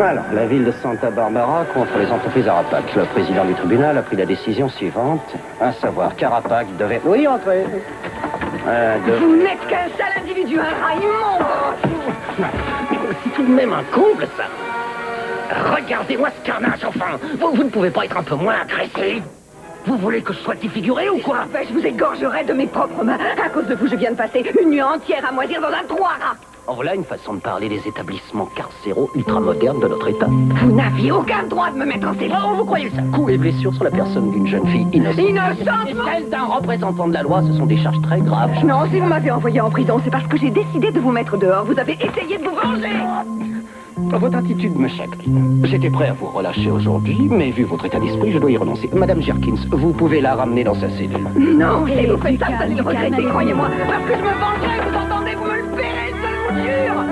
Alors, la ville de Santa Barbara contre les entreprises Arapac. Le président du tribunal a pris la décision suivante, à savoir qu'Arapac devait... Oui, entrez. Vous n'êtes qu'un sale individu, un rat immonde. C'est tout de même un comble, ça. Regardez-moi ce carnage, enfin. Vous ne pouvez pas être un peu moins agressif. Vous voulez que je sois défiguré ou quoi? Je vous égorgerai de mes propres mains. À cause de vous, je viens de passer une nuit entière à moisir dans un trou à rats. Oh, voilà une façon de parler des établissements carcéraux ultramodernes de notre État. Vous n'aviez aucun droit de me mettre en cellule. Oh, vous croyez ça? Coups et blessures sur la personne d'une jeune fille innocente. Innocente? Et celle d'un représentant de la loi, ce sont des charges très graves. Non, si vous m'avez envoyé en prison, c'est parce que j'ai décidé de vous mettre dehors. Vous avez essayé de vous venger. Votre attitude me chagrine. J'étais prêt à vous relâcher aujourd'hui, mais vu votre état d'esprit, je dois y renoncer. Madame Jerkins, vous pouvez la ramener dans sa cellule. Non, si vous faites ça, vous allez le regretter, croyez-moi. Parce que je me vengerai, vous entendez, vous me le ferez, ça je vous jure.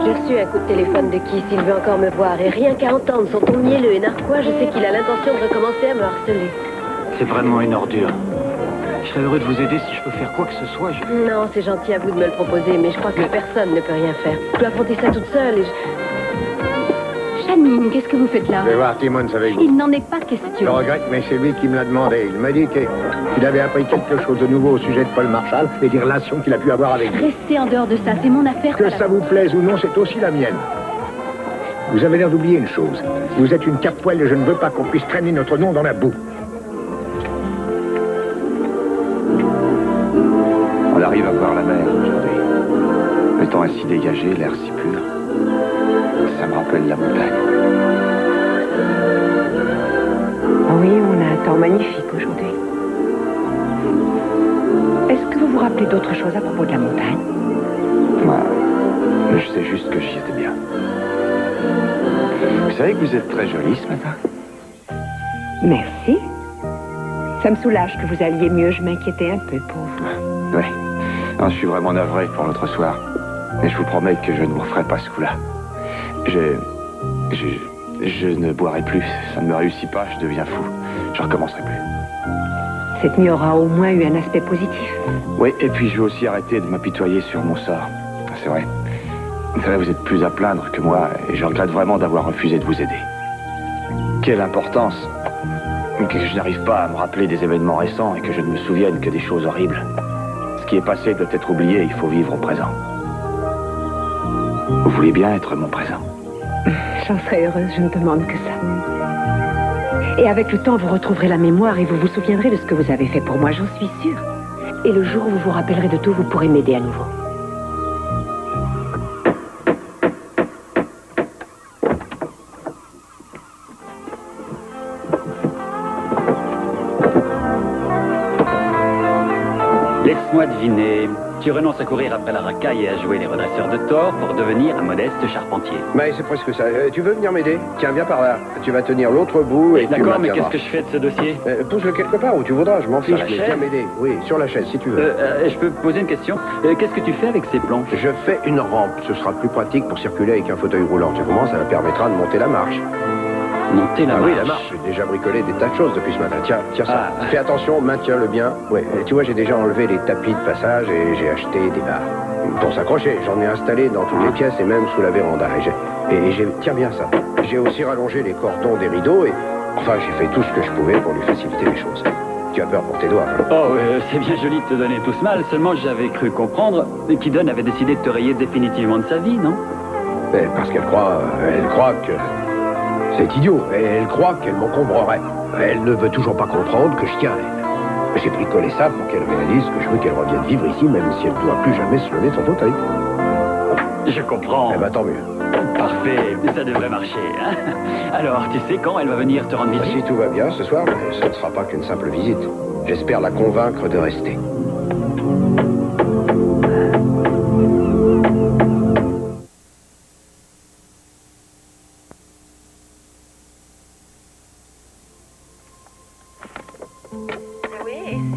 J'ai reçu un coup de téléphone de Keith, il veut encore me voir. Et rien qu'à entendre son ton mielleux et narquois, je sais qu'il a l'intention de recommencer à me harceler. C'est vraiment une ordure. Je serais heureux de vous aider si je peux faire quoi que ce soit. Non, c'est gentil à vous de me le proposer, mais je crois que personne ne peut rien faire. Je dois affronter ça toute seule et Janine, qu'est-ce que vous faites là? Je vais voir Timmons avec vous. Il n'en est pas question. Je regrette, mais c'est lui qui me l'a demandé. Il m'a dit qu'il avait appris quelque chose de nouveau au sujet de Paul Marshall et des relations qu'il a pu avoir avec lui. Restez en dehors de ça, c'est mon affaire. Que ça vous plaise ou non, c'est aussi la mienne. Vous avez l'air d'oublier une chose. Vous êtes une capoelle et je ne veux pas qu'on puisse traîner notre nom dans la boue. On arrive à voir la mer aujourd'hui. Le temps ainsi dégagé, l'air si pur. Ça me rappelle la montagne. Ah oui, on a un temps magnifique aujourd'hui. Est-ce que vous vous rappelez d'autre chose à propos de la montagne? Moi, je sais juste que j'y étais bien. Vous savez que vous êtes très jolie ce matin? Merci. Ça me soulage que vous alliez mieux, je m'inquiétais un peu pour vous. Oui. Non, je suis vraiment navré pour l'autre soir. Mais je vous promets que je ne vous referai pas ce coup-là. Je ne boirai plus. Ça ne me réussit pas, je deviens fou. Je recommencerai plus. Cette nuit aura au moins eu un aspect positif. Oui, et puis je vais aussi arrêter de m'apitoyer sur mon sort. C'est vrai. Vous savez, vous êtes plus à plaindre que moi, et je regrette vraiment d'avoir refusé de vous aider. Quelle importance que je n'arrive pas à me rappeler des événements récents et que je ne me souvienne que des choses horribles. Ce qui est passé doit être oublié, il faut vivre au présent. Vous voulez bien être mon présent? J'en serais heureuse, je ne demande que ça. Et avec le temps, vous retrouverez la mémoire et vous vous souviendrez de ce que vous avez fait pour moi, j'en suis sûre. Et le jour où vous vous rappellerez de tout, vous pourrez m'aider à nouveau. Laisse-moi deviner. Tu renonces à courir après la racaille et à jouer les redresseurs de tort pour devenir un modeste charpentier. Mais c'est presque ça. Tu veux venir m'aider? Tiens, viens par là. Tu vas tenir l'autre bout et tu D'accord, mais maintiendras. qu'est-ce que je fais de ce dossier? Pousse-le quelque part où tu voudras, je m'en fiche. la Mais chaise viens m'aider. Oui, sur la chaise, si tu veux. Je peux poser une question? Qu'est-ce que tu fais avec ces planches? Je fais une rampe. Ce sera plus pratique pour circuler avec un fauteuil roulant. Tu comprends? Ça me permettra de monter la marche. Monter la marche? Oui, la marche. J'ai déjà bricolé des tas de choses depuis ce matin. Tiens ça. Fais attention, maintiens-le bien. Ouais, tu vois, j'ai déjà enlevé les tapis de passage et j'ai acheté des barres. Pour s'accrocher, j'en ai installé dans toutes les pièces et même sous la véranda. Tiens bien ça. J'ai aussi rallongé les cordons des rideaux et... Enfin, j'ai fait tout ce que je pouvais pour lui faciliter les choses. Tu as peur pour tes doigts, hein? Oh, c'est bien joli de te donner tout ce mal. Seulement, j'avais cru comprendre qu'Idon avait décidé de te rayer définitivement de sa vie, non? Parce qu'elle croit que... C'est idiot. Elle croit qu'elle m'encombrerait. Elle ne veut toujours pas comprendre que je tiens à elle. J'ai bricolé ça pour qu'elle réalise que je veux qu'elle revienne vivre ici, même si elle ne doit plus jamais se lever de son fauteuil. Je comprends. Eh ben, tant mieux. Parfait, ça devrait marcher. Hein? Alors, tu sais quand elle va venir te rendre visite? Si tout va bien ce soir, mais ce ne sera pas qu'une simple visite. J'espère la convaincre de rester.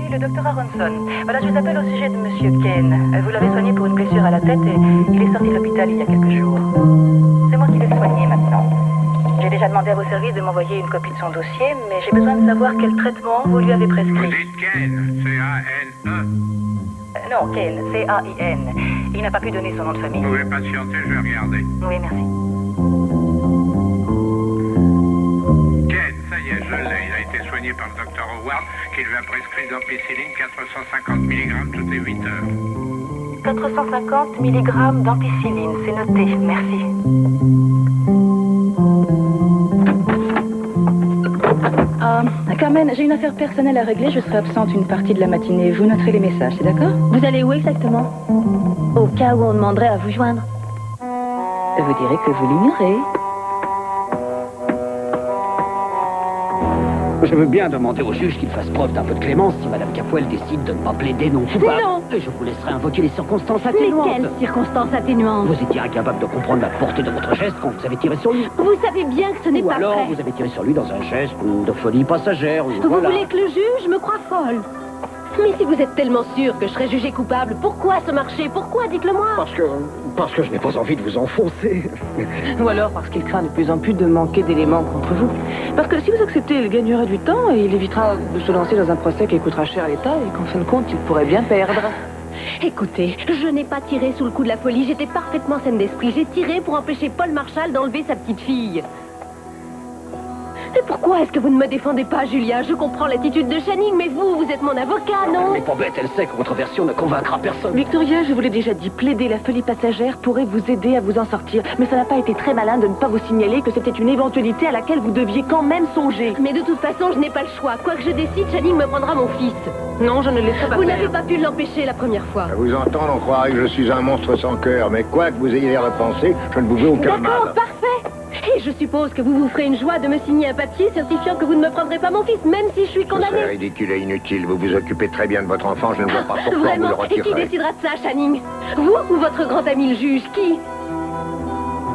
Le docteur Aronson. Voilà, je vous appelle au sujet de Monsieur Kane. Vous l'avez soigné pour une blessure à la tête et il est sorti de l'hôpital il y a quelques jours. C'est moi qui l'ai soigné maintenant. J'ai déjà demandé à vos services de m'envoyer une copie de son dossier, mais j'ai besoin de savoir quel traitement vous lui avez prescrit. Vous dites Kane, C-A-N-E. Non, Ken, C-A-I-N. Il n'a pas pu donner son nom de famille. Vous pouvez patienter, je vais regarder. Oui, merci. Ken, ça y est, je l'ai. Il a été soigné par le docteur Howard, qui lui a prescrit d'ampicilline 450 mg toutes les 8 heures. 450 mg d'ampicilline, c'est noté. Merci. Carmen, j'ai une affaire personnelle à régler. Je serai absente une partie de la matinée. Vous noterez les messages, c'est d'accord? Vous allez où exactement? Au cas où on demanderait à vous joindre. Vous direz que vous l'ignorez. Je veux bien demander au juge qu'il fasse preuve d'un peu de clémence si Madame Capoel décide de ne pas plaider non coupable. Non. Et je vous laisserai invoquer les circonstances Mais atténuantes. quelles circonstances atténuantes? Vous étiez incapable de comprendre la portée de votre geste quand vous avez tiré sur lui. Vous savez bien que ce n'est Ou pas alors vrai. vous avez tiré sur lui dans un geste de folie passagère. Ou Vous voilà. voulez que le juge me croie folle? Mais si vous êtes tellement sûr que je serai jugée coupable, pourquoi ce marché? Pourquoi? Dites-le-moi. Parce que je n'ai pas envie de vous enfoncer. Ou alors parce qu'il craint de plus en plus de manquer d'éléments contre vous. Parce que si vous acceptez, il gagnerait du temps et il évitera de se lancer dans un procès qui coûtera cher à l'État et qu'en fin de compte, il pourrait bien perdre. Écoutez, je n'ai pas tiré sous le coup de la folie, j'étais parfaitement saine d'esprit. J'ai tiré pour empêcher Paul Marshall d'enlever sa petite fille. Mais pourquoi est-ce que vous ne me défendez pas, Julia? Je comprends l'attitude de Channing, mais vous êtes mon avocat, non? Mais pas bête, elle sait que votre version ne convaincra personne. Victoria, je vous l'ai déjà dit, plaider la folie passagère pourrait vous aider à vous en sortir. Mais ça n'a pas été très malin de ne pas vous signaler que c'était une éventualité à laquelle vous deviez quand même songer. Mais de toute façon, je n'ai pas le choix. Quoi que je décide, Channing me prendra mon fils. Non, je ne laisserai pas Vous faire. n'avez pas pu l'empêcher la première fois. À vous entendre, on croirait que je suis un monstre sans cœur, mais quoi que vous ayez l'air de penser, je ne vous veux aucun mal. D'accord, parfait. Et je suppose que vous vous ferez une joie de me signer un papier certifiant que vous ne me prendrez pas mon fils, même si je suis Ce serait condamnée. ridicule et inutile. Vous vous occupez très bien de votre enfant, je ne vois pas pourquoi vous le Vraiment? Et qui retirerez. décidera de ça, Channing? Vous ou votre grand ami le juge? Qui?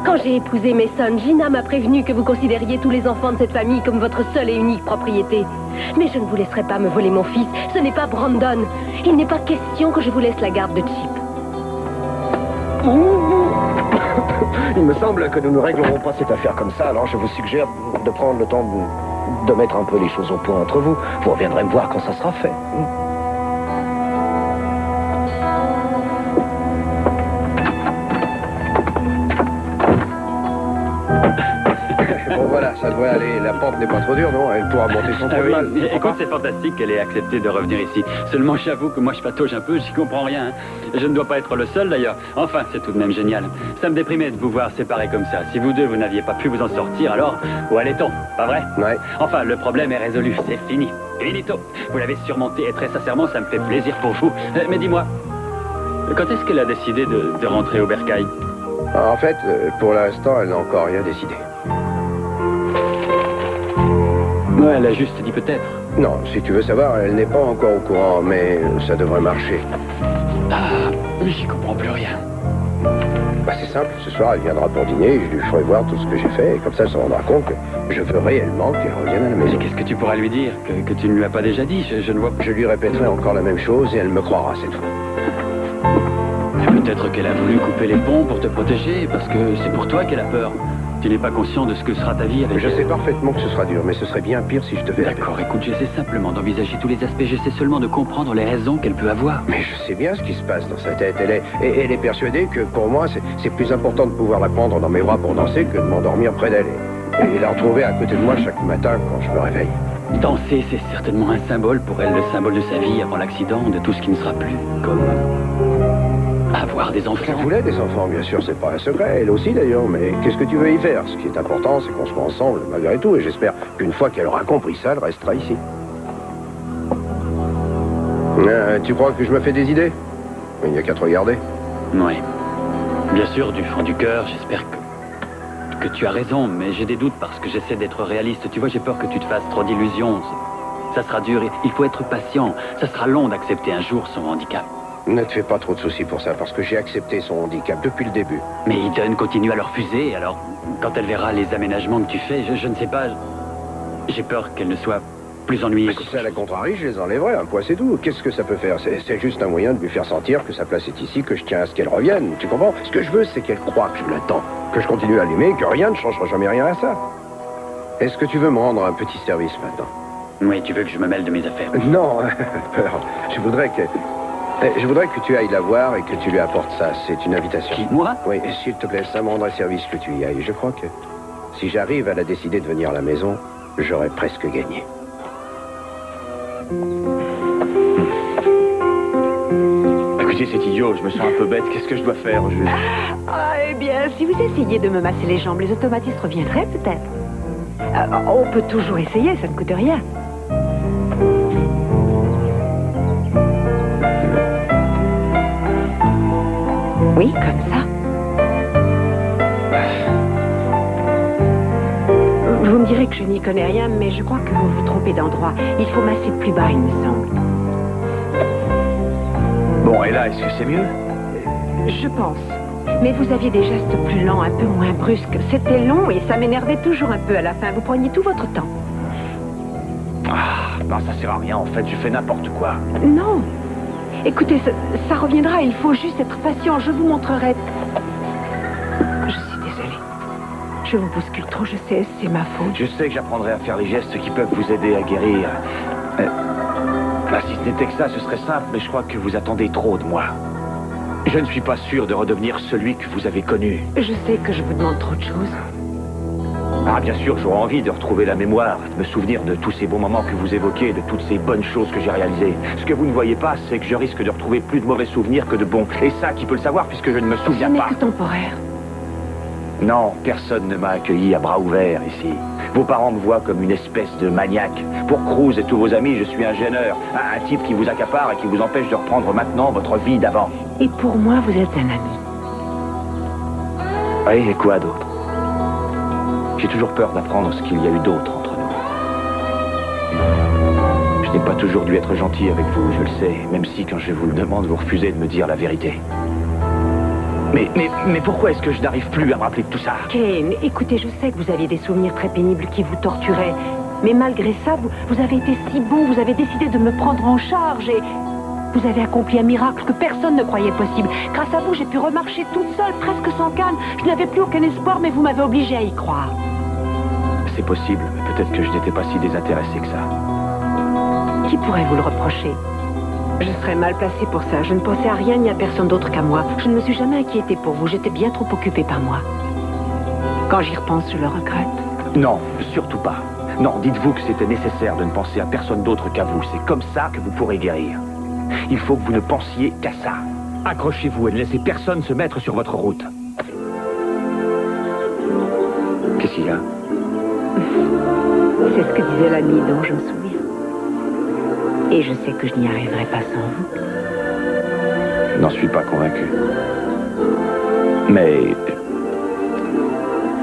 Quand j'ai épousé Mason, Gina m'a prévenu que vous considériez tous les enfants de cette famille comme votre seule et unique propriété. Mais je ne vous laisserai pas me voler mon fils. Ce n'est pas Brandon. Il n'est pas question que je vous laisse la garde de Chip. Il me semble que nous ne réglerons pas cette affaire comme ça, alors je vous suggère de prendre le temps de mettre un peu les choses au point entre vous. Vous reviendrez me voir quand ça sera fait. Bon voilà, ça devrait aller. La pente n'est pas trop dure, non? Elle pourra monter sans Ah trop de oui, mal. écoute, c'est fantastique qu'elle ait accepté de revenir ici. Seulement, j'avoue que moi, je patauge un peu, j'y comprends rien. Hein. Je ne dois pas être le seul, d'ailleurs. Enfin, c'est tout de même génial. Ça me déprimait de vous voir séparés comme ça. Si vous deux, vous n'aviez pas pu vous en sortir, alors, où allait-on? Pas vrai? Ouais. Enfin, le problème est résolu, c'est fini. Finito. Vous l'avez surmonté, et très sincèrement, ça me fait plaisir pour vous. Mais dis-moi, quand est-ce qu'elle a décidé de rentrer au bercail? En fait, pour l'instant, elle n'a encore rien décidé. Ouais, elle a juste dit peut-être. Non, si tu veux savoir, elle n'est pas encore au courant, mais ça devrait marcher. Ah, mais j'y comprends plus rien. Bah c'est simple, ce soir, elle viendra pour dîner, je lui ferai voir tout ce que j'ai fait, et comme ça, elle se rendra compte que je veux réellement qu'elle revienne à la Mais maison. qu'est-ce que tu pourras lui dire que tu ne lui as pas déjà dit? Je ne vois pas. Je lui répéterai encore la même chose, et elle me croira cette fois. Peut-être qu'elle a voulu couper les ponts pour te protéger, parce que c'est pour toi qu'elle a peur. Tu n'es pas conscient de ce que sera ta vie avec Je elle. sais parfaitement que ce sera dur, mais ce serait bien pire si je devais la D'accord, écoute, j'essaie simplement d'envisager tous les aspects, j'essaie seulement de comprendre les raisons qu'elle peut avoir. Mais je sais bien ce qui se passe dans sa tête. Elle est persuadée que pour moi, c'est plus important de pouvoir la prendre dans mes bras pour danser que de m'endormir près d'elle. Et la retrouver à côté de moi chaque matin quand je me réveille. Danser, c'est certainement un symbole pour elle, le symbole de sa vie avant l'accident, de tout ce qui ne sera plus, comme avoir des enfants. Je voulais des enfants, bien sûr, c'est pas un secret. Elle aussi, d'ailleurs, mais qu'est-ce que tu veux y faire? Ce qui est important, c'est qu'on soit ensemble, malgré tout, et j'espère qu'une fois qu'elle aura compris ça, elle restera ici. Tu crois que je me fais des idées? Il n'y a qu'à te regarder. Oui. Bien sûr, du fond du cœur, j'espère que tu as raison, mais j'ai des doutes parce que j'essaie d'être réaliste. Tu vois, j'ai peur que tu te fasses trop d'illusions. Ça sera dur, il faut être patient. Ça sera long d'accepter un jour son handicap. Ne te fais pas trop de soucis pour ça, parce que j'ai accepté son handicap depuis le début. Mais Eden continue à le refuser, alors quand elle verra les aménagements que tu fais, je ne sais pas, j'ai peur qu'elle ne soit plus ennuyée. Si ça la contrarie, je les enlèverai, un point c'est tout. Qu'est-ce que ça peut faire? C'est juste un moyen de lui faire sentir que sa place est ici, que je tiens à ce qu'elle revienne, tu comprends? Ce que je veux, c'est qu'elle croie que je l'attends, que je continue à l'aimer, que rien ne changera jamais rien à ça. Est-ce que tu veux me rendre un petit service maintenant? Oui, tu veux que je me mêle de mes affaires? Non, je voudrais Je voudrais que tu ailles la voir et que tu lui apportes ça. C'est une invitation. Qui, moi? Oui, s'il te plaît, ça me rendrait service que tu y ailles. Je crois que si j'arrive à la décider de venir à la maison, j'aurais presque gagné. Écoutez, c'est idiot, je me sens un peu bête. Qu'est-ce que je dois faire? Eh bien, si vous essayez de me masser les jambes, les automatistes reviendraient peut-être. On peut toujours essayer, ça ne coûte rien. Oui, comme ça. Vous me direz que je n'y connais rien, mais je crois que vous vous trompez d'endroit. Il faut masser plus bas, il me semble. Bon, et là, est-ce que c'est mieux? Je pense. Mais vous aviez des gestes plus lents, un peu moins brusques. C'était long et ça m'énervait toujours un peu à la fin. Vous preniez tout votre temps. Ah, ben ça sert à rien, en fait, je fais n'importe quoi. Non. Écoutez, ça reviendra, il faut juste être patient, je vous montrerai. Je suis désolée. Je vous bouscule trop, je sais, c'est ma faute. Je sais que j'apprendrai à faire les gestes qui peuvent vous aider à guérir. Si ce n'était que ça, ce serait simple, mais je crois que vous attendez trop de moi. Je ne suis pas sûr de redevenir celui que vous avez connu. Je sais que je vous demande trop de choses. Ah, bien sûr, j'aurais envie de retrouver la mémoire, de me souvenir de tous ces bons moments que vous évoquez, de toutes ces bonnes choses que j'ai réalisées. Ce que vous ne voyez pas, c'est que je risque de retrouver plus de mauvais souvenirs que de bons. Et ça, qui peut le savoir, puisque je ne me souviens pas. Ce n'est que temporaire. Non, personne ne m'a accueilli à bras ouverts ici. Vos parents me voient comme une espèce de maniaque. Pour Cruz et tous vos amis, je suis un gêneur, un type qui vous accapare et qui vous empêche de reprendre maintenant votre vie d'avant. Et pour moi, vous êtes un ami. Oui, et quoi d'autre? J'ai toujours peur d'apprendre ce qu'il y a eu d'autre entre nous. Je n'ai pas toujours dû être gentil avec vous, je le sais, même si quand je vous le demande, vous refusez de me dire la vérité. Mais pourquoi est-ce que je n'arrive plus à me rappeler de tout ça? Kane, écoutez, je sais que vous aviez des souvenirs très pénibles qui vous torturaient. Mais malgré ça, vous avez été si bon, vous avez décidé de me prendre en charge et vous avez accompli un miracle que personne ne croyait possible. Grâce à vous, j'ai pu remarcher toute seule, presque sans canne. Je n'avais plus aucun espoir, mais vous m'avez obligée à y croire. C'est possible, mais peut-être que je n'étais pas si désintéressé que ça. Qui pourrait vous le reprocher? Je serais mal placée pour ça. Je ne pensais à rien ni à personne d'autre qu'à moi. Je ne me suis jamais inquiétée pour vous. J'étais bien trop occupée par moi. Quand j'y repense, je le regrette. Non, surtout pas. Non, dites-vous que c'était nécessaire de ne penser à personne d'autre qu'à vous. C'est comme ça que vous pourrez guérir. Il faut que vous ne pensiez qu'à ça. Accrochez-vous et ne laissez personne se mettre sur votre route. Qu'est-ce qu'il y a? C'est ce que disait l'ami dont je me souviens. Et je sais que je n'y arriverai pas sans vous. Je n'en suis pas convaincu. Mais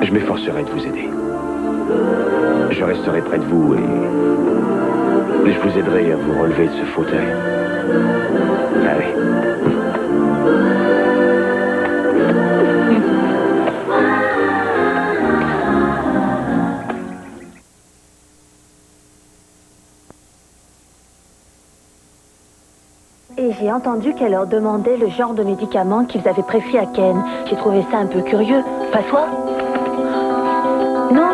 je m'efforcerai de vous aider. Je resterai près de vous et je vous aiderai à vous relever de ce fauteuil. Allez. Et j'ai entendu qu'elle leur demandait le genre de médicaments qu'ils avaient prescrit à Ken. J'ai trouvé ça un peu curieux. Pas toi? Non?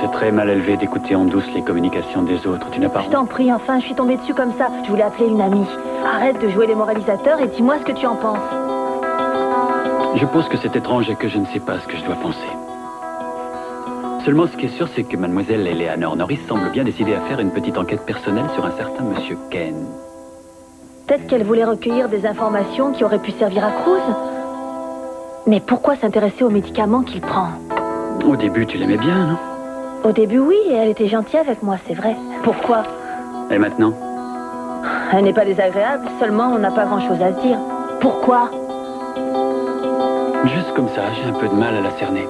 C'est très mal élevé d'écouter en douce les communications des autres. Tu n'as pas... Je t'en prie, enfin, je suis tombée dessus comme ça. Je voulais appeler une amie. Arrête de jouer les moralisateurs et dis-moi ce que tu en penses. Je pense que c'est étrange et que je ne sais pas ce que je dois penser. Seulement, ce qui est sûr, c'est que mademoiselle Eleanor Norris semble bien décidée à faire une petite enquête personnelle sur un certain monsieur Ken. Peut-être qu'elle voulait recueillir des informations qui auraient pu servir à Cruz. Mais pourquoi s'intéresser aux médicaments qu'il prend? Au début, tu l'aimais bien, non? Au début, oui, et elle était gentille avec moi, c'est vrai. Pourquoi? Et maintenant? Elle n'est pas désagréable, seulement on n'a pas grand-chose à se dire. Pourquoi? Juste comme ça, j'ai un peu de mal à la cerner.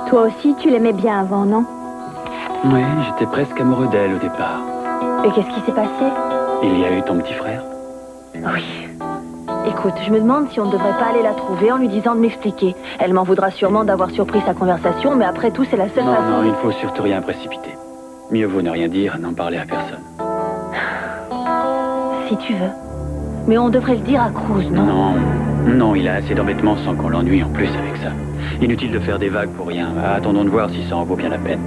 Toi aussi, tu l'aimais bien avant, non? Oui, j'étais presque amoureux d'elle au départ. Et qu'est-ce qui s'est passé? Il y a eu ton petit frère. Oui. Écoute, je me demande si on ne devrait pas aller la trouver en lui disant de m'expliquer. Elle m'en voudra sûrement d'avoir surpris sa conversation, mais après tout, c'est la seule façon... Non, il faut surtout rien précipiter. Mieux vaut ne rien dire, n'en parler à personne. Si tu veux. Mais on devrait le dire à Cruz, non? Non, il a assez d'embêtements sans qu'on l'ennuie en plus avec ça. Inutile de faire des vagues pour rien. Attendons de voir si ça en vaut bien la peine.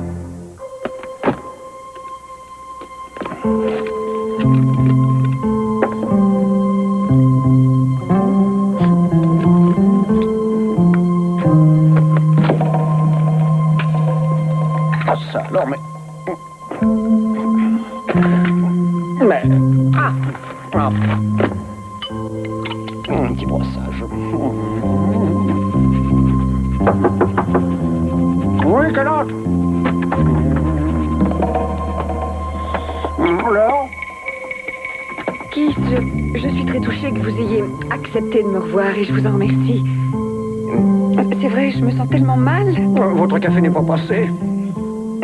Alors, mais... Ah. Un petit brossage. Oui, quel autre? Alors? Keith, je suis très touchée que vous ayez accepté de me revoir et je vous en remercie. C'est vrai, je me sens tellement mal. Votre café n'est pas passé?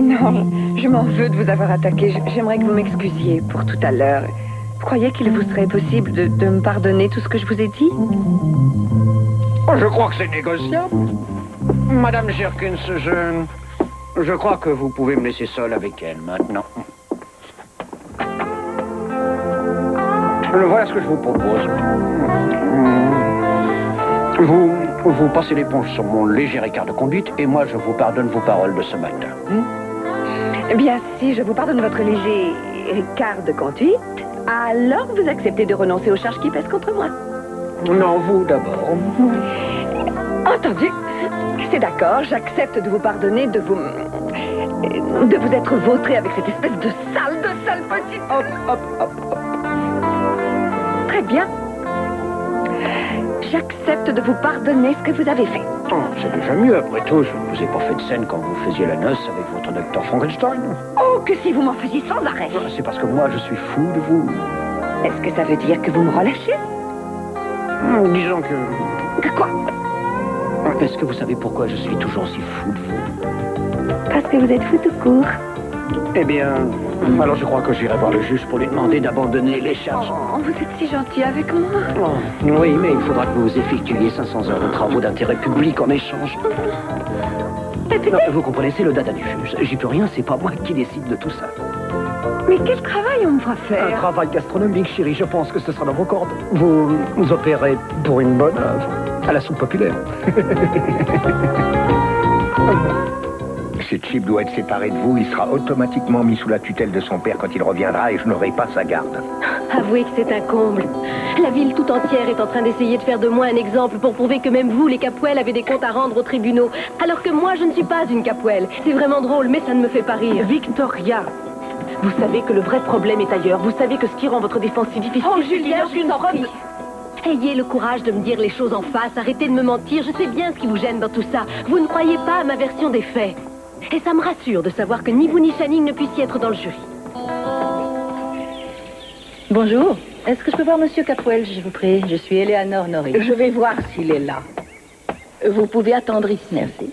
Non, je m'en veux de vous avoir attaqué. J'aimerais que vous m'excusiez pour tout à l'heure. Vous croyez qu'il vous serait possible de me pardonner tout ce que je vous ai dit? Je crois que c'est négociable. Madame Jerkins, je crois que vous pouvez me laisser seule avec elle maintenant. Voilà ce que je vous propose. Vous passez l'éponge sur mon léger écart de conduite et moi je vous pardonne vos paroles de ce matin. Eh bien, si je vous pardonne votre léger écart de conduite, alors vous acceptez de renoncer aux charges qui pèsent contre moi. Non, vous d'abord. Entendu. C'est d'accord, j'accepte de vous pardonner, de vous être vautré avec cette espèce de sale petite... Hop, hop, hop, hop. Très bien. J'accepte de vous pardonner ce que vous avez fait. Oh, c'est déjà mieux, après tout. Je ne vous ai pas fait de scène quand vous faisiez la noce avec votre docteur Frankenstein. Oh, que si vous m'en faisiez sans arrêt. C'est parce que moi, je suis fou de vous. Est-ce que ça veut dire que vous me relâchez? Disons que... Que quoi? Est-ce que vous savez pourquoi je suis toujours si fou de vous? Parce que vous êtes fou tout court. Eh bien, alors je crois que j'irai voir le juge pour lui demander d'abandonner les charges. Oh, vous êtes si gentil avec moi. Oh, oui, mais il faudra que vous effectuiez 500 heures de travaux d'intérêt public en échange. Non, vous comprenez, c'est le dada du juge. J'y peux rien, c'est pas moi qui décide de tout ça. Mais quel travail on me fera faire? Un travail gastronomique, chérie, je pense que ce sera dans vos cordes. Vous opérez pour une bonne œuvre, à la soupe populaire. Si Chip doit être séparé de vous, il sera automatiquement mis sous la tutelle de son père quand il reviendra et je n'aurai pas sa garde. Avouez que c'est un comble. La ville tout entière est en train d'essayer de faire de moi un exemple pour prouver que même vous, les Capwell, avez des comptes à rendre aux tribunaux. Alors que moi, je ne suis pas une Capwell. C'est vraiment drôle, mais ça ne me fait pas rire. Victoria, vous savez que le vrai problème est ailleurs. Vous savez que ce qui rend votre défense si difficile... Oh, Julia, je vous en prie. Ayez le courage de me dire les choses en face. Arrêtez de me mentir. Je sais bien ce qui vous gêne dans tout ça. Vous ne croyez pas à ma version des faits. Et ça me rassure de savoir que ni vous ni Channing ne puissiez être dans le jury. Bonjour. Est-ce que je peux voir Monsieur Capwell, je vous prie? Je suis Eleanor Norris. Je vais voir s'il est là. Vous pouvez attendre ici. Merci.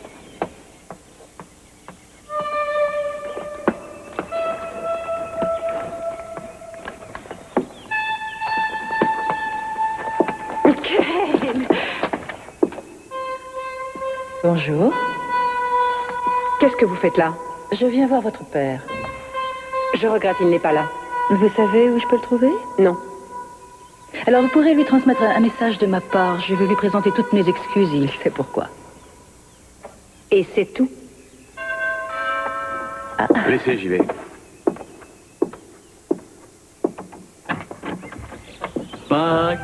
Bonjour. Qu'est-ce que vous faites là? Je viens voir votre père. Je regrette, il n'est pas là. Vous savez où je peux le trouver? Non. Alors vous pourrez lui transmettre un message de ma part. Je vais lui présenter toutes mes excuses et il sait pourquoi. Et c'est tout? Ah. Laissez, j'y vais.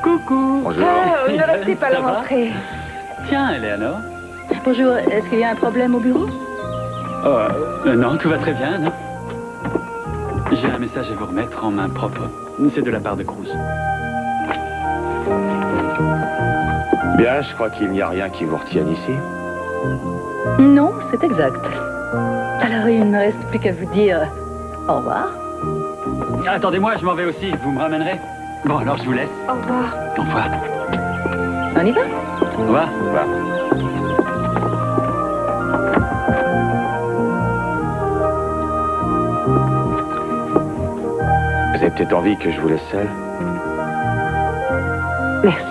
Coucou. Bonjour. Oh, ne restez pas là rentrer. Tiens, Eleanor. Bonjour, est-ce qu'il y a un problème au bureau? Non, tout va très bien, non. J'ai un message à vous remettre en main propre. C'est de la part de Cruz. Bien, je crois qu'il n'y a rien qui vous retienne ici. Non, c'est exact. Alors il ne me reste plus qu'à vous dire au revoir. Attendez-moi, je m'en vais aussi. Vous me ramènerez? Bon, alors je vous laisse. Au revoir. Au revoir. On y va? Au revoir. Au revoir. Vous avez peut-être envie que je vous laisse seul? Merci.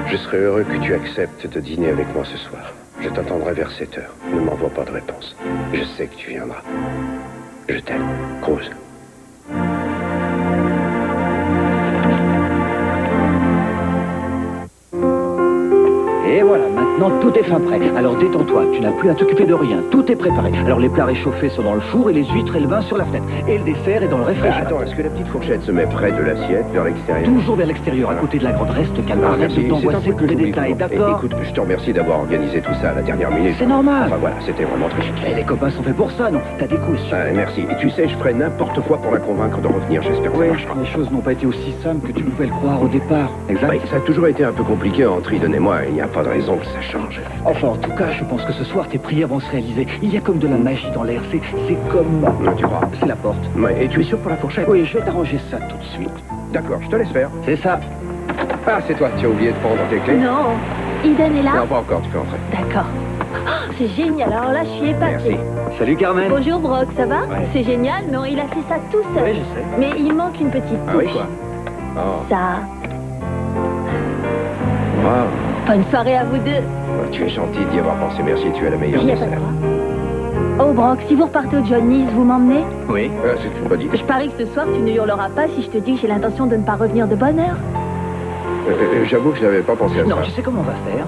Je serais heureux que tu acceptes de dîner avec moi ce soir. Je t'attendrai vers 7 heures. Ne m'envoie pas de réponse. Je sais que tu viendras. Je t'aime, Cruz. Et voilà, maintenant. Non, tout est fin prêt. Alors détends-toi, tu n'as plus à t'occuper de rien. Tout est préparé. Alors les plats réchauffés sont dans le four et les huîtres et le vin sur la fenêtre. Et le dessert est dans le réfrigérateur. Attends, est-ce que la petite fourchette se met près de l'assiette, vers l'extérieur? Toujours vers l'extérieur, à côté de la grande. Reste calme. Arrête de t'angoisser pour les détails, d'accord? Écoute, je te remercie d'avoir organisé tout ça à la dernière minute. C'est normal. Enfin voilà, c'était vraiment très chic. Et les copains sont faits pour ça, non? T'as des coups. Merci. Et tu sais, je ferai n'importe quoi pour la convaincre de revenir. J'espère que ça marchera. Les choses n'ont pas été aussi simples que tu pouvais le croire au départ. Exact. Oui, ça a toujours été un peu compliqué entre Eden et moi. Il n'y a pas de raison que ça change. Enfin, en tout cas, je pense que ce soir, tes prières vont se réaliser. Il y a comme de la magie dans l'air. C'est comme... Non, tu crois? C'est la porte. Ouais, et tu es sûr pour la fourchette? Oui, je vais t'arranger ça tout de suite. D'accord, je te laisse faire. C'est ça. Ah, c'est toi. Tu as oublié de prendre tes clés? Non. Eden est là? Non, pas encore. Tu peux entrer. D'accord. Oh, c'est génial. Alors là, je suis épatée. Merci. Salut, Carmen. Bonjour, Brock. Ça va? Ouais. C'est génial. Non, il a fait ça tout seul. Oui, je sais. Mais il manque une petite touche. Ah oui, quoi? Oh. Ça. Wow. Bonne soirée à vous deux. Tu es gentil d'y avoir pensé. Merci, tu es la meilleure. Il n'y a pas de quoi. Oh, Brock, si vous repartez au Johnny's, vous m'emmenez? Oui. C'est une bonne idée. Je parie que ce soir, tu ne hurleras pas si je te dis que j'ai l'intention de ne pas revenir de bonne heure. J'avoue que je n'avais pas pensé à ça. Non, tu sais comment on va faire?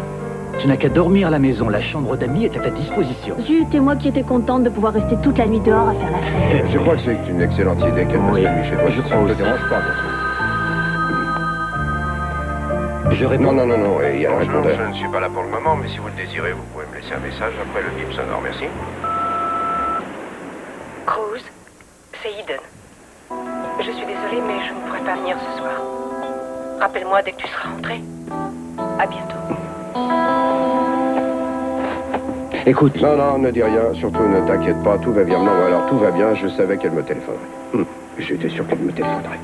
Tu n'as qu'à dormir à la maison. La chambre d'amis est à ta disposition. Zut, et moi qui étais contente de pouvoir rester toute la nuit dehors à faire la fête. Je crois que c'est une excellente idée qu'elle passe la nuit chez toi. Je crois Ça ne aussi. te dérange pas, bien sûr. Je réponds. Non, il y a le répondeur. Je ne suis pas là pour le moment, mais si vous le désirez, vous pouvez me laisser un message après le bip sonore. Merci. Cruz, c'est Eden. Je suis désolée, mais je ne pourrai pas venir ce soir. Rappelle-moi dès que tu seras rentré. À bientôt. Écoute. Non, ne dis rien. Surtout, ne t'inquiète pas. Tout va bien. Non, alors tout va bien. Je savais qu'elle me téléphonerait. J'étais sûr qu'elle me téléphonerait.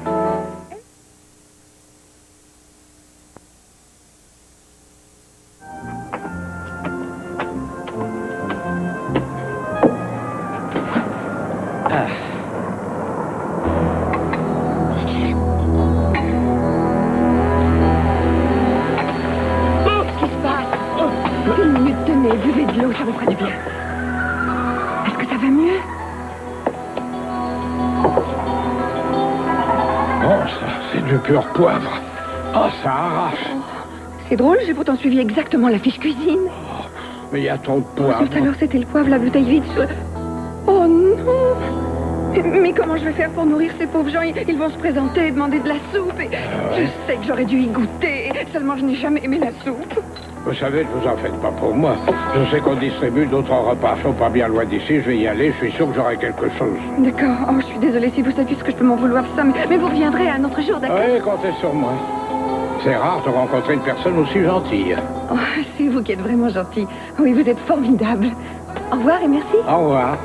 Buvez de l'eau, ça vous fera du bien. Est-ce que ça va mieux? Oh, ça, c'est du pur poivre. Oh, ça arrache. C'est drôle, j'ai pourtant suivi exactement la fiche cuisine. Oh, mais il y a trop de poivre. Tout à l'heure, c'était le poivre, la bouteille vide sur le... Oh non! Mais comment je vais faire pour nourrir ces pauvres gens? Ils vont se présenter et demander de la soupe. Et je sais que j'aurais dû y goûter. Seulement, je n'ai jamais aimé la soupe. Vous savez, ne vous en faites pas pour moi. Je sais qu'on distribue d'autres repas. Sont pas bien loin d'ici. Je vais y aller. Je suis sûr que j'aurai quelque chose. D'accord. Oh, je suis désolée. Si vous saviez ce que je peux m'en vouloir ça. Mais vous reviendrez un autre jour, d'accord? Oui, comptez sur moi. C'est rare de rencontrer une personne aussi gentille. Oh, c'est vous qui êtes vraiment gentil. Oui, vous êtes formidable. Au revoir et merci. Au revoir.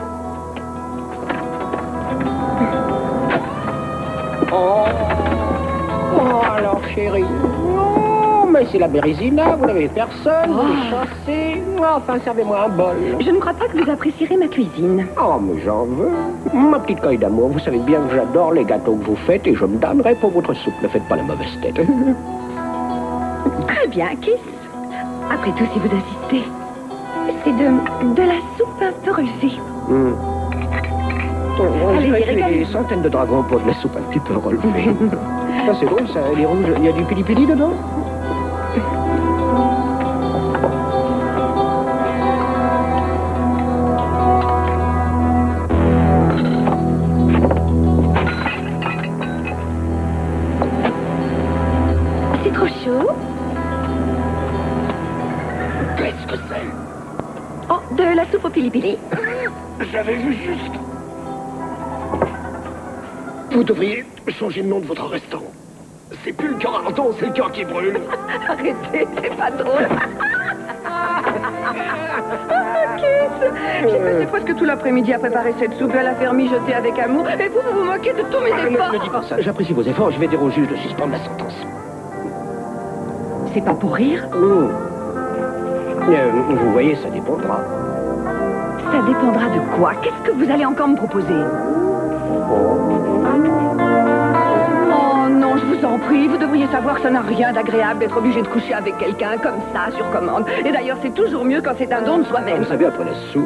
Oh, alors, chérie. Non, mais c'est la Bérésina, vous n'avez personne, vous les chassez. Enfin, servez-moi un bol. Je ne crois pas que vous apprécierez ma cuisine. Oh, mais j'en veux. Ma petite caille d'amour, vous savez bien que j'adore les gâteaux que vous faites et je me damnerai pour votre soupe. Ne faites pas la mauvaise tête. Très bien, Kiss. Après tout, si vous insistez, c'est de la soupe un peu relevée. J'ai des centaines de dragons pour de la soupe un petit peu relevée. Ça, c'est drôle, ça. Elle est rouge. Il y a du pili-pili dedans? C'est trop chaud. Qu'est-ce que c'est? Oh, de la soupe au pili-pili. J'avais vu juste. Vous devriez changer le nom de votre restaurant. C'est plus le cœur ardent, c'est le cœur qui brûle. Arrêtez, c'est pas drôle. Kiss, j'ai passé presque tout l'après-midi à préparer cette soupe et à la faire mijoter avec amour. Et vous vous moquez de tous mes efforts. Ne dis pas ça. J'apprécie vos efforts. Je vais dire au juge de suspendre la sentence. C'est pas pour rire? Vous voyez, ça dépendra. Ça dépendra de quoi? Qu'est-ce que vous allez encore me proposer? Oh non, je vous en prie, vous devriez savoir que ça n'a rien d'agréable d'être obligé de coucher avec quelqu'un comme ça, sur commande. Et d'ailleurs, c'est toujours mieux quand c'est un don de soi-même. Vous savez, après la soupe...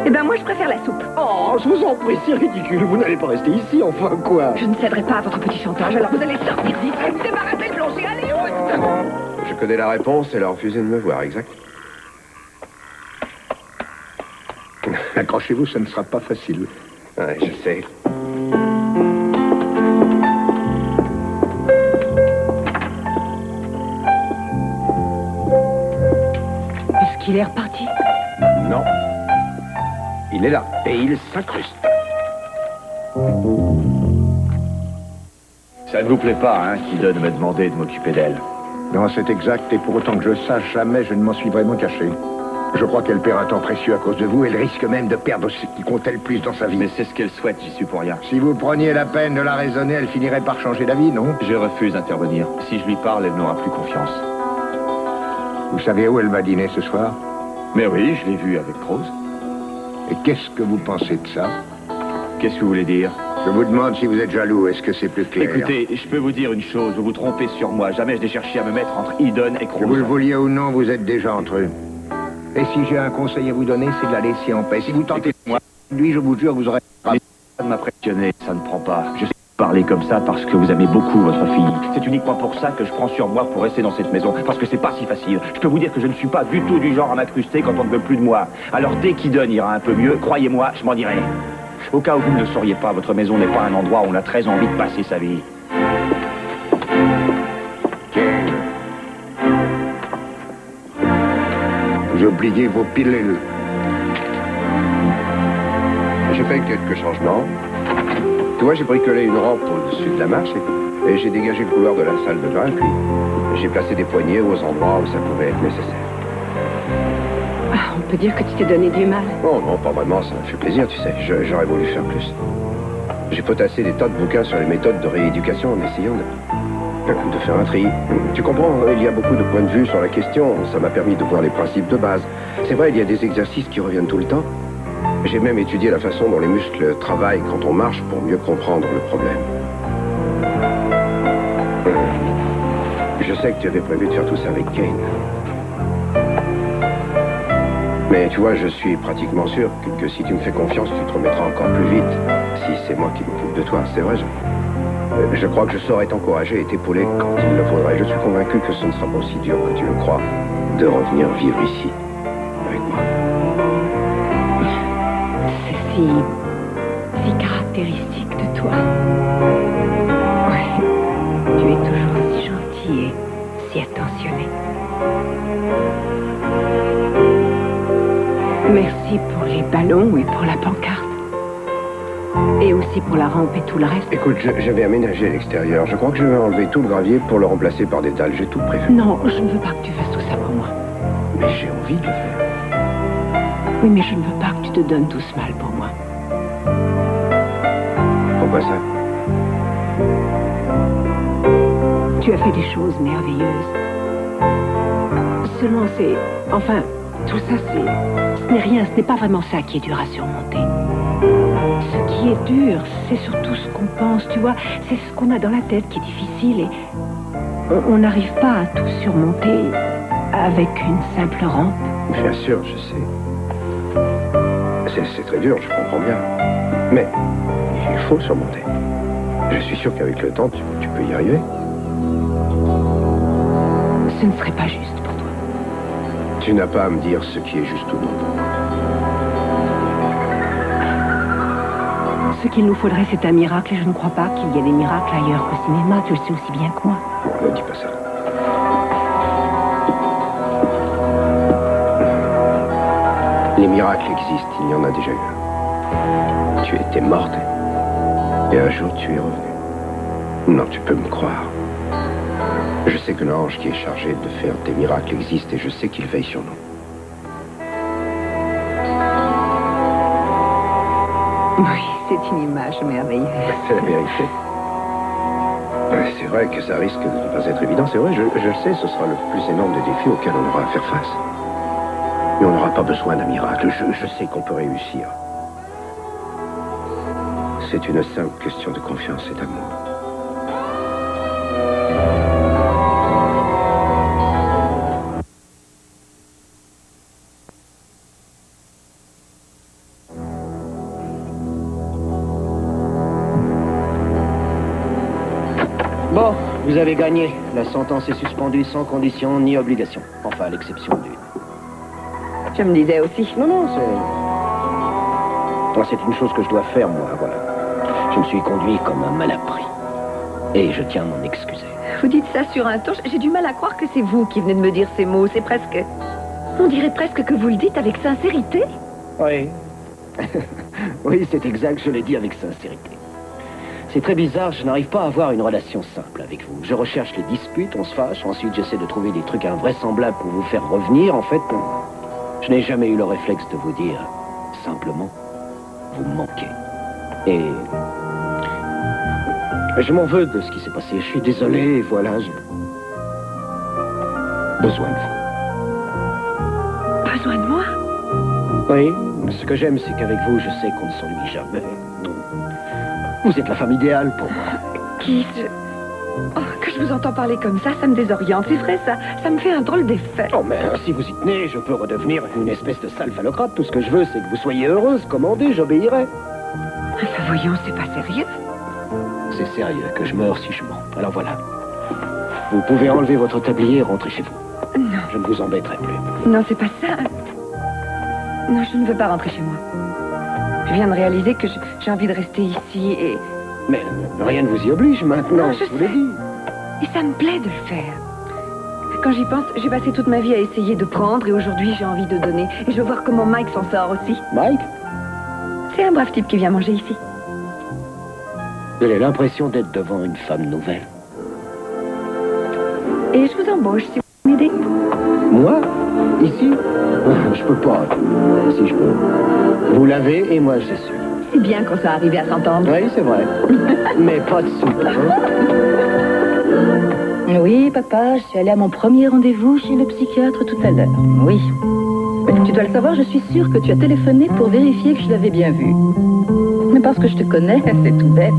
Eh ben moi, je préfère la soupe. Oh, je vous en prie, c'est ridicule. Vous n'allez pas rester ici, enfin, quoi? Je ne céderai pas à votre petit chantage, alors vous allez sortir d'ici et vous débarrasser le plancher. Allez, Je connais la réponse, elle a refusé de me voir, exact. Accrochez-vous, ça ne sera pas facile. Ouais, je sais. Est-ce qu'il est reparti? Non. Il est là, et il s'incruste. Ça ne vous plaît pas, hein, Kidon m'a demandé de m'occuper d'elle. Non, c'est exact, et pour autant que je sache, jamais je ne m'en suis vraiment caché. Je crois qu'elle perd un temps précieux à cause de vous. Elle risque même de perdre ce qui comptait le plus dans sa vie. Mais c'est ce qu'elle souhaite, j'y suis pour rien. Si vous preniez la peine de la raisonner, elle finirait par changer d'avis, non? Je refuse d'intervenir. Si je lui parle, elle n'aura plus confiance. Vous savez où elle va dîner ce soir? Mais oui, je l'ai vue avec Rose. Et qu'est-ce que vous pensez de ça? Qu'est-ce que vous voulez dire? Je vous demande si vous êtes jaloux. Est-ce que c'est plus clair? Écoutez, je peux vous dire une chose. Vous vous trompez sur moi. Jamais je n'ai cherché à me mettre entre Eden et Rose. Que vous le vouliez ou non, vous êtes déjà entre eux. Et si j'ai un conseil à vous donner, c'est de la laisser en paix. Si vous tentez moi, lui, je vous jure, vous aurez... Ça m'a impressionné, ça ne prend pas. Je sais parler comme ça parce que vous aimez beaucoup votre fille. C'est uniquement pour ça que je prends sur moi pour rester dans cette maison. Parce que c'est pas si facile. Je peux vous dire que je ne suis pas du tout du genre à m'incruster quand on ne veut plus de moi. Alors dès qu'Eden ira un peu mieux, croyez-moi, je m'en dirai. Au cas où vous ne le sauriez pas, votre maison n'est pas un endroit où on a très envie de passer sa vie. Vous oubliez vos pilules. J'ai fait quelques changements. Tu vois, j'ai bricolé une rampe au-dessus de la marche et j'ai dégagé le couloir de la salle de bain, puis j'ai placé des poignées aux endroits où ça pouvait être nécessaire. Ah, on peut dire que tu t'es donné du mal. Oh non, pas vraiment, ça m'a fait plaisir, tu sais. J'aurais voulu faire plus. J'ai potassé des tas de bouquins sur les méthodes de rééducation en essayant de faire un tri. Tu comprends, il y a beaucoup de points de vue sur la question. Ça m'a permis de voir les principes de base. C'est vrai, il y a des exercices qui reviennent tout le temps. J'ai même étudié la façon dont les muscles travaillent quand on marche pour mieux comprendre le problème. Je sais que tu avais prévu de faire tout ça avec Kane. Mais tu vois, je suis pratiquement sûr que si tu me fais confiance, tu te remettras encore plus vite. Si c'est moi qui m'occupe de toi, c'est vrai. Je crois que je saurais t'encourager et t'épauler quand il le faudrait. Je suis convaincu que ce ne sera pas aussi dur que tu le crois de revenir vivre ici, avec moi. C'est si caractéristique de toi. Oui, tu es toujours si gentil et si attentionné. Merci pour les ballons et pour la pancarte. Et aussi pour la rampe et tout le reste. Écoute, j'avais aménagé l'extérieur. Je crois que je vais enlever tout le gravier pour le remplacer par des dalles. J'ai tout prévu. Non, je ne veux pas que tu fasses tout ça pour moi. Mais j'ai envie de le faire. Oui, mais je ne veux pas que tu te donnes tout ce mal pour moi. Pourquoi ça? Tu as fait des choses merveilleuses. Seulement c'est... Enfin, tout ça ce n'est rien, ce n'est pas vraiment ça qui est dur à surmonter. Ce qui est dur, c'est surtout ce qu'on pense, tu vois. C'est ce qu'on a dans la tête qui est difficile et on n'arrive pas à tout surmonter avec une simple rampe. Bien sûr, je sais. C'est très dur, je comprends bien. Mais il faut surmonter. Je suis sûr qu'avec le temps, tu peux y arriver. Ce ne serait pas juste pour toi. Tu n'as pas à me dire ce qui est juste ou non pour moi. Ce qu'il nous faudrait, c'est un miracle, et je ne crois pas qu'il y ait des miracles ailleurs qu'au cinéma. Tu le sais aussi bien que moi. Bon, ne dis pas ça. Les miracles existent, il y en a déjà eu. Tu étais morte, et un jour tu es revenu. Non, tu peux me croire. Je sais que l'ange qui est chargé de faire des miracles existe, et je sais qu'il veille sur nous. Oui, c'est une image merveilleuse. C'est la vérité. C'est vrai que ça risque de ne pas être évident, c'est vrai, je le sais, ce sera le plus énorme des défis auxquels on aura à faire face. Mais on n'aura pas besoin d'un miracle, je sais qu'on peut réussir. C'est une simple question de confiance et d'amour. Bon, vous avez gagné. La sentence est suspendue sans condition ni obligation. Enfin, à l'exception d'une. Je me disais aussi. Non, c'est une chose que je dois faire, moi, voilà. Je me suis conduit comme un malappris. Et je tiens à m'en excuser. Vous dites ça sur un ton, j'ai du mal à croire que c'est vous qui venez de me dire ces mots. C'est presque... On dirait presque que vous le dites avec sincérité. Oui. Oui, c'est exact, je l'ai dit avec sincérité. C'est très bizarre, je n'arrive pas à avoir une relation simple avec vous. Je recherche les disputes, on se fâche, ensuite j'essaie de trouver des trucs invraisemblables pour vous faire revenir. En fait, je n'ai jamais eu le réflexe de vous dire, simplement, vous me manquez. Et je m'en veux de ce qui s'est passé, je suis désolé, et voilà, j'ai besoin de vous. Besoin de moi? Oui, ce que j'aime, c'est qu'avec vous, je sais qu'on ne s'ennuie jamais. Vous êtes la femme idéale pour moi. Keith, que je vous entends parler comme ça me désoriente. C'est vrai, ça me fait un drôle d'effet. Oh, mais si vous y tenez, je peux redevenir une espèce de sale phallocrate. Tout ce que je veux, c'est que vous soyez heureuse. Commandez, j'obéirai. Enfin, voyons, c'est pas sérieux. C'est sérieux que je meurs si je mens. Alors voilà. Vous pouvez enlever votre tablier et rentrer chez vous. Non. Je ne vous embêterai plus. Non, c'est pas ça. Non, je ne veux pas rentrer chez moi. Je viens de réaliser que j'ai envie de rester ici et... Mais rien ne vous y oblige maintenant, non, je vous l'ai dit. Et ça me plaît de le faire. Quand j'y pense, j'ai passé toute ma vie à essayer de prendre et aujourd'hui j'ai envie de donner. Et je veux voir comment Mike s'en sort aussi. Mike? C'est un brave type qui vient manger ici. J'ai l'impression d'être devant une femme nouvelle. Et je vous embauche si vous m'aidez. Moi? Ici? Je peux pas. Si je peux. Vous l'avez et moi je suis. C'est bien qu'on soit arrivé à s'entendre. Oui, c'est vrai. Mais pas de soupe, hein? Oui, papa, je suis allée à mon premier rendez-vous chez le psychiatre tout à l'heure. Oui. Tu dois le savoir, je suis sûre que tu as téléphoné pour vérifier que je l'avais bien vu. Mais parce que je te connais, c'est tout bête.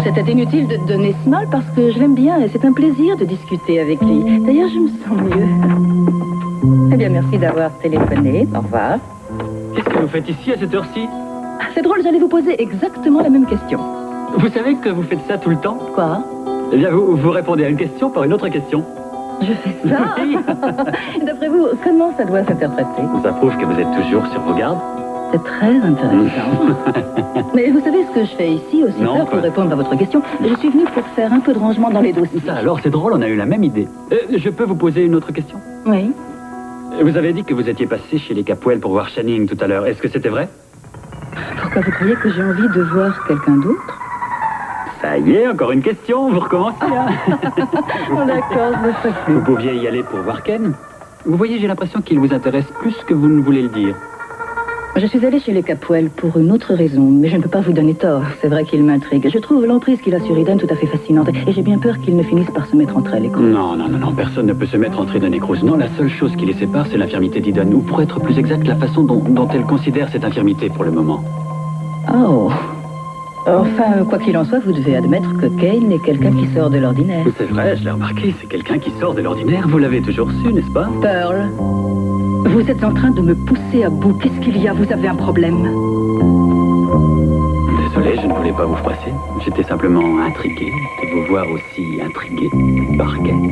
C'était inutile de te donner ce mal parce que je l'aime bien et c'est un plaisir de discuter avec lui. D'ailleurs, je me sens mieux. Eh bien, merci d'avoir téléphoné. Au revoir. Qu'est-ce que vous faites ici à cette heure-ci? C'est drôle, j'allais vous poser exactement la même question. Vous savez que vous faites ça tout le temps? Quoi? Eh bien, vous répondez à une question par une autre question. Je fais ça? D'après vous, comment ça doit s'interpréter? Ça prouve que vous êtes toujours sur vos gardes. C'est très intéressant. Mais vous savez ce que je fais ici aussi pour répondre à votre question? Je suis venue pour faire un peu de rangement dans les dossiers. Ça, alors, c'est drôle, on a eu la même idée. Je peux vous poser une autre question? Oui. Vous avez dit que vous étiez passé chez les Capwell pour voir Channing tout à l'heure. Est-ce que c'était vrai? Pourquoi vous croyez que j'ai envie de voir quelqu'un d'autre? Ça y est, encore une question, vous recommencez, hein? D'accord, je ne sais plus. Vous pouviez y aller pour voir Ken? Vous voyez, j'ai l'impression qu'il vous intéresse plus que vous ne voulez le dire. Je suis allée chez les Capwell pour une autre raison, mais je ne peux pas vous donner tort. C'est vrai qu'il m'intrigue. Je trouve l'emprise qu'il a sur Eden tout à fait fascinante, et j'ai bien peur qu'il ne finisse par se mettre entre elle et Cruz. Non, personne ne peut se mettre entre Eden et Cruz. Non, la seule chose qui les sépare, c'est l'infirmité d'Eden, ou pour être plus exact, la façon dont elle considère cette infirmité pour le moment. Oh. Enfin, quoi qu'il en soit, vous devez admettre que Kane est quelqu'un qui sort de l'ordinaire. C'est vrai, je l'ai remarqué, c'est quelqu'un qui sort de l'ordinaire. Vous l'avez toujours su, n'est-ce pas? Pearl, vous êtes en train de me pousser à bout. Qu'est-ce qu'il y a? Vous avez un problème? Désolé, je ne voulais pas vous froisser. J'étais simplement intrigué de vous voir aussi intrigué par Ken.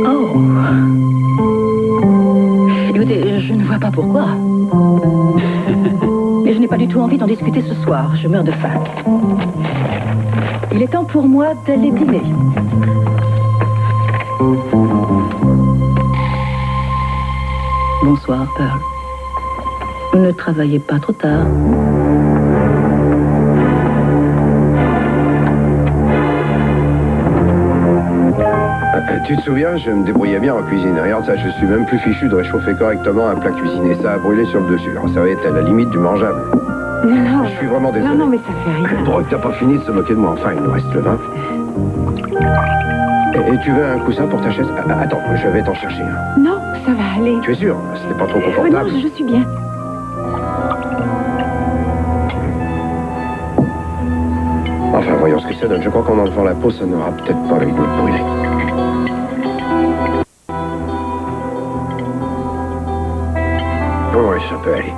Oh. Écoutez, je ne vois pas pourquoi. Mais je n'ai pas du tout envie d'en discuter ce soir. Je meurs de faim. Il est temps pour moi d'aller dîner. Bonsoir, Pearl. Ne travaillez pas trop tard. Tu te souviens, je me débrouillais bien en cuisine. Regarde ça, je suis même plus fichu de réchauffer correctement un plat cuisiné. Ça a brûlé sur le dessus. Alors ça va être à la limite du mangeable. Non. Je suis vraiment désolé. Non, mais ça fait rien. Bon, t'as pas fini de se moquer de moi. Enfin, il nous reste le vin. Et tu veux un coussin pour ta chaise? Attends, je vais t'en chercher un. Non, ça va aller. Tu es sûr? C'était pas trop confortable? Non, je suis bien. Enfin, voyons ce que ça donne. Je crois qu'en enlevant la peau, ça n'aura peut-être pas le goût de brûler. Oh, oui, ça peut aller.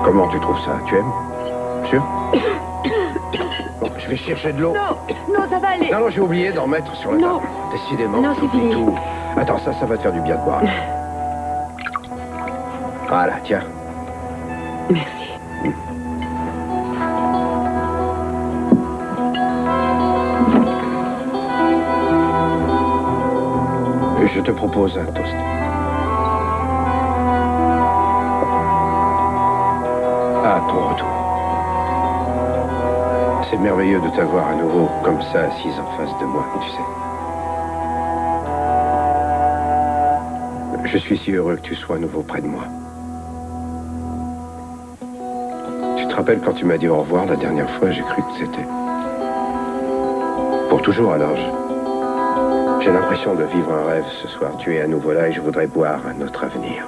Comment tu trouves ça? Tu aimes? Sûr? Bon, je vais chercher de l'eau. Non, ça va aller. Non, j'ai oublié d'en mettre sur la table. Décidément, Non, c'est fini. tout. Attends, ça va te faire du bien de boire. Voilà, tiens. Merci. Je te propose un toast. À ton retour. C'est merveilleux de t'avoir à nouveau comme ça, assise en face de moi, tu sais. Je suis si heureux que tu sois à nouveau près de moi. Tu te rappelles quand tu m'as dit au revoir la dernière fois, j'ai cru que c'était... Pour toujours, alors j'ai l'impression de vivre un rêve ce soir. Tu es à nouveau là et je voudrais boire à notre avenir.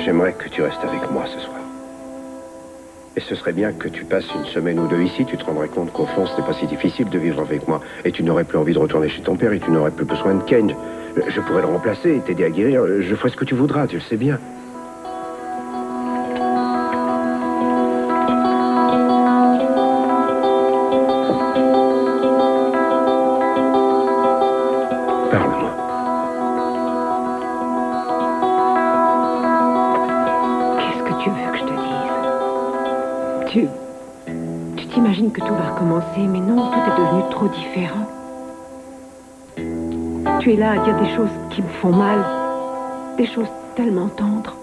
J'aimerais que tu restes avec moi ce soir. Et ce serait bien que tu passes une semaine ou deux ici, tu te rendrais compte qu'au fond, ce n'est pas si difficile de vivre avec moi. Et tu n'aurais plus envie de retourner chez ton père et tu n'aurais plus besoin de Ken. Je pourrais le remplacer et t'aider à guérir. Je ferai ce que tu voudras, tu le sais bien. Parle-moi. Qu'est-ce que tu veux que je te dise? Tu t'imagines que tout va recommencer, mais non, tout est devenu trop différent. Tu es là à dire des choses qui me font mal, des choses tellement tendres.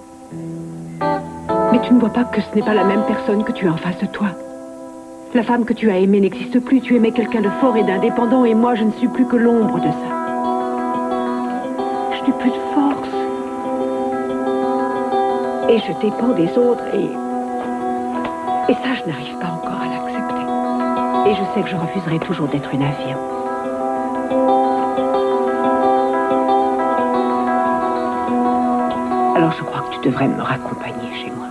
Mais tu ne vois pas que ce n'est pas la même personne que tu as en face de toi. La femme que tu as aimée n'existe plus, tu aimais quelqu'un de fort et d'indépendant, et moi je ne suis plus que l'ombre de ça. Je n'ai plus de force. Et je dépends des autres, et ça, je n'arrive pas encore à l'accepter. Et je sais que je refuserai toujours d'être une infirme. Alors je crois que tu devrais me raccompagner chez moi.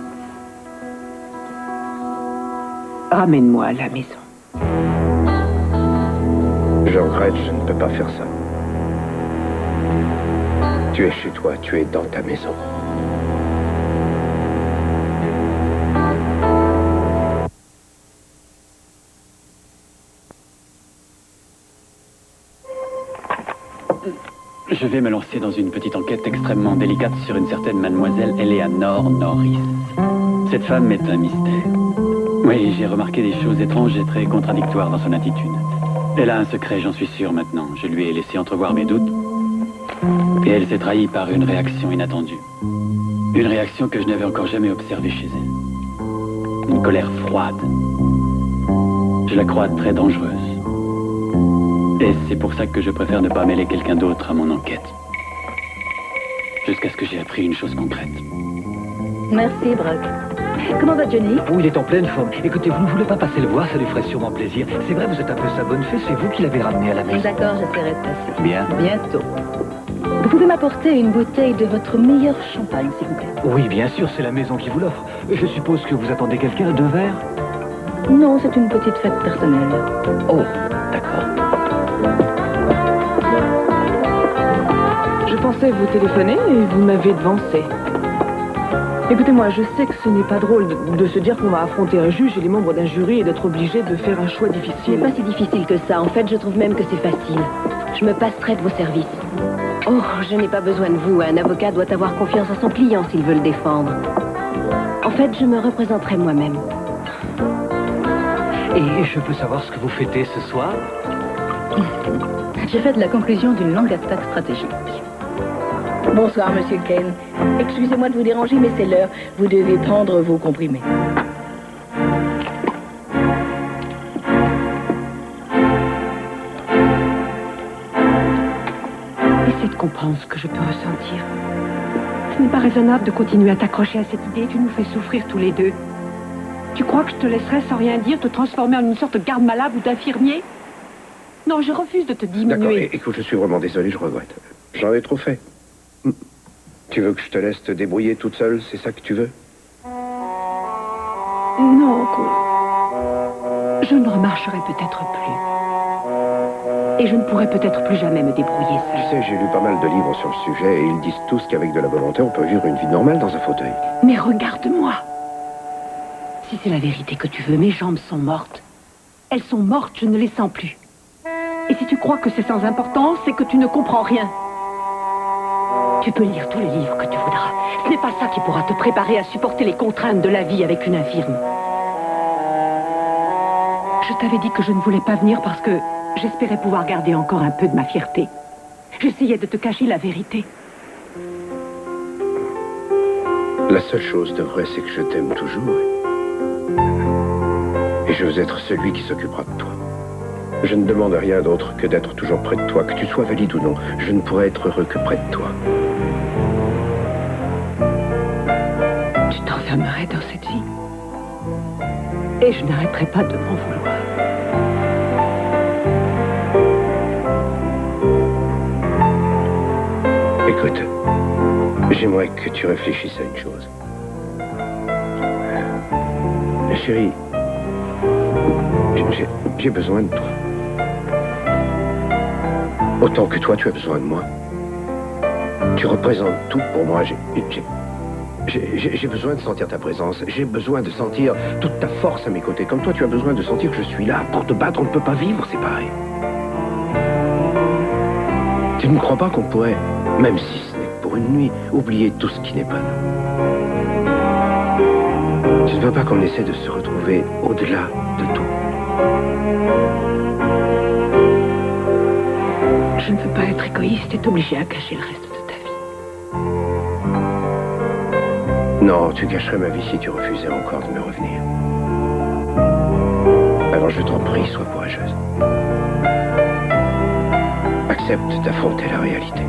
Ramène-moi à la maison. Je regrette, je ne peux pas faire ça. Tu es chez toi, tu es dans ta maison. Je vais me lancer dans une petite enquête extrêmement délicate sur une certaine mademoiselle Eleanor Norris. Cette femme est un mystère. Oui, j'ai remarqué des choses étranges et très contradictoires dans son attitude. Elle a un secret, j'en suis sûr maintenant. Je lui ai laissé entrevoir mes doutes. Et elle s'est trahie par une réaction inattendue. Une réaction que je n'avais encore jamais observée chez elle. Une colère froide. Je la crois très dangereuse. Et c'est pour ça que je préfère ne pas mêler quelqu'un d'autre à mon enquête. Jusqu'à ce que j'ai appris une chose concrète. Merci, Brock. Comment va Johnny? Oh, il est en pleine forme. Écoutez, vous ne voulez pas passer le voir, ça lui ferait sûrement plaisir. C'est vrai, vous êtes un peu sa bonne fée, c'est vous qui l'avez ramené à la maison. D'accord, j'essaierai de passer. Bien. Bientôt. Vous pouvez m'apporter une bouteille de votre meilleur champagne, s'il vous plaît? Oui, bien sûr, c'est la maison qui vous l'offre. Je suppose que vous attendez quelqu'un, 2 verres? Non, c'est une petite fête personnelle. Oh, d'accord. Je pensais vous téléphoner et vous m'avez devancé. Écoutez-moi, je sais que ce n'est pas drôle de se dire qu'on va affronter un juge et les membres d'un jury et d'être obligé de faire un choix difficile. Ce n'est pas si difficile que ça. En fait, je trouve même que c'est facile. Je me passerai de vos services. Oh, je n'ai pas besoin de vous. Un avocat doit avoir confiance en son client s'il veut le défendre. En fait, je me représenterai moi-même. Et je peux savoir ce que vous fêtez ce soir? J'ai fait de la conclusion d'une longue attaque stratégique. Bonsoir, Monsieur Kane. Excusez-moi de vous déranger, mais c'est l'heure. Vous devez prendre vos comprimés. Essaie de comprendre ce que je peux ressentir. Ce n'est pas raisonnable de continuer à t'accrocher à cette idée. Tu nous fais souffrir tous les deux. Tu crois que je te laisserais sans rien dire te transformer en une sorte de garde-malade ou d'infirmier? Non, je refuse de te diminuer. D'accord, écoute, je suis vraiment désolé, je regrette. J'en ai trop fait. Tu veux que je te laisse te débrouiller toute seule, c'est ça que tu veux? Non, je ne remarcherai peut-être plus. Et je ne pourrai peut-être plus jamais me débrouiller seule. Tu sais, j'ai lu pas mal de livres sur le sujet et ils disent tous qu'avec de la volonté, on peut vivre une vie normale dans un fauteuil. Mais regarde-moi. Si c'est la vérité que tu veux, mes jambes sont mortes. Elles sont mortes, je ne les sens plus. Et si tu crois que c'est sans importance, c'est que tu ne comprends rien. Tu peux lire tous les livres que tu voudras. Ce n'est pas ça qui pourra te préparer à supporter les contraintes de la vie avec une infirme. Je t'avais dit que je ne voulais pas venir parce que j'espérais pouvoir garder encore un peu de ma fierté. J'essayais de te cacher la vérité. La seule chose de vrai, c'est que je t'aime toujours. Et je veux être celui qui s'occupera de toi. Je ne demande rien d'autre que d'être toujours près de toi. Que tu sois valide ou non, je ne pourrais être heureux que près de toi. Tu t'enfermerais dans cette vie. Et je n'arrêterai pas de m'en vouloir. Écoute, j'aimerais que tu réfléchisses à une chose. Chérie, j'ai besoin de toi. Autant que toi, tu as besoin de moi. Tu représentes tout pour moi. J'ai besoin de sentir ta présence. J'ai besoin de sentir toute ta force à mes côtés. Comme toi, tu as besoin de sentir que je suis là. Pour te battre, on ne peut pas vivre, c'est pareil. Tu ne crois pas qu'on pourrait, même si ce n'est que pour une nuit, oublier tout ce qui n'est pas nous? Tu ne veux pas qu'on essaie de se retrouver au-delà de tout? Je ne veux pas être égoïste et t'obliger à cacher le reste de ta vie. Non, tu gâcherais ma vie si tu refusais encore de me revenir. Alors je t'en prie, sois courageuse. Accepte d'affronter la réalité.